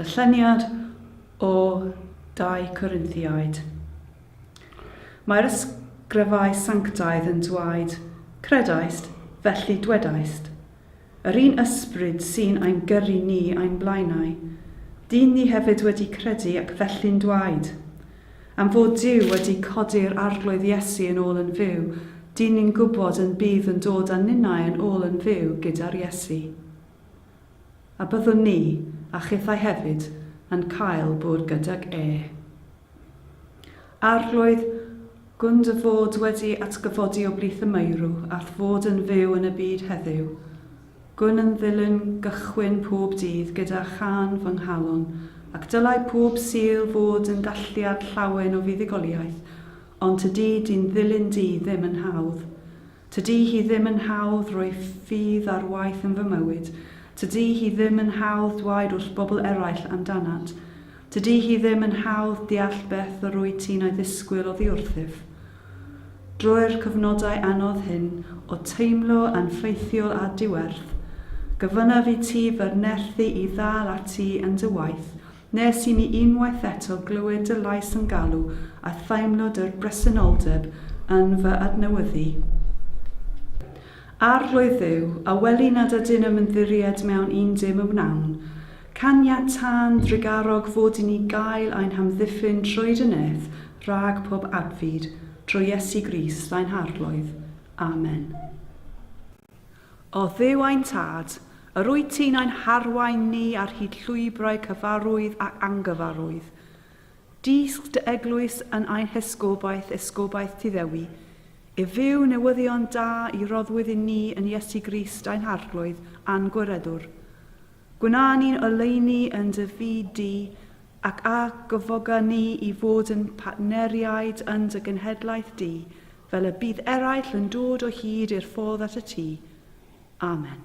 Darlleniad o 2 Corinthiaid. Mae'r ysgrifau sanctaidd yn dweud, credaist, felly dwedaist. Yr un ysbryd sy'n ein gyrru ni ein blaenau, dyn ni hefyd wedi credu ac felly'n dweud. Am fod Duw wedi codi'r arglwydd Iesu yn ôl yn fyw, dyn ni'n gwybod yn bydd yn dod â ninnau yn ôl yn fyw gyda'r Iesu. A byddwn ni, a chythau hefyd, yn cael bod gydag Arglwydd, gwn dy fod wedi atgyfodi o blith y meirw, a fod yn fyw yn y byd heddiw. Gwn yn ddilyn gychwyn pob dydd gyda chan fy nghalon, ac dylai pob sul fod yn dalliad llawen o fuddugoliaeth, ond tydi di'n ddilyn di ddim yn hawdd. Tydi hi ddim yn hawdd roi ffydd ar waith yn fy mywyd. Tydi hi ddim yn hawdd dweud wrth bobl eraill amdanat. Tydi hi ddim yn hawdd deall beth yr wyt ti'n ei ddisgwyl o ddiwrthif. Drwy'r cyfnodau anodd hyn o teimlo yn ffeithiol a diwerth, gyfynaf i ti fy nerthu i ddal ati yn dy waith, nes i mi unwaith eto glywed dy lais yn galw a theimlo dy'r bresenoldeb yn fy adnewyddu. Arglwydd Dduw, a weli nad ydyn am ymddiried mewn un dim o wnawn, caniad tan drigarog fod i ni gael ein hamddiffyn trwy dynedd rhag pob adfyd, trwy Iesu Grist ein harglwydd. Amen. O Dduw ein tad, yr wyt ti'n ein harwain ni ar hyd llwybrau cyfarwydd ac angyfarwydd. Disg dy eglwys yn ein esgobaeth Tyddewi, i fyw newyddion da i roddwydd i ni yn Iesu Grist ein harglwydd a'n gwiredwr. Gwna ni'n oleuni yn dy fyd di ac a gyfoga ni i fod yn partneriaid yn dy genhedlaeth di, fel y bydd eraill yn dod o hyd i'r ffordd at y ti. Amen.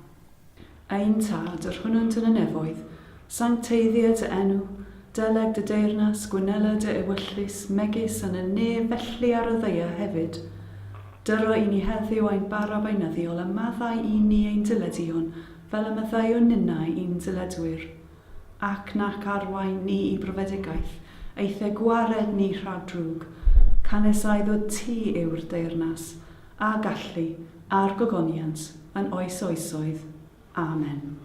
Ein tad, yr hwnnwnt yn y nefoedd, sancteiddio dy enw, dyleg dy deyrnas, gwynela dy ewyllus, megis yn y nef felly ar y ddeia hefyd. Dyro i ni heddiw ein bara beunyddiol a maddau i ni ein dyleduon, fel y maddeuon ninnau i'n dyledwyr. Ac nac arwain ni i brofedigaeth, eithau gwared ni rhag drwg, canesau ddod ti yw'r deyrnas, a gallu, a'r gogoniant, yn oes oesoedd. Amen.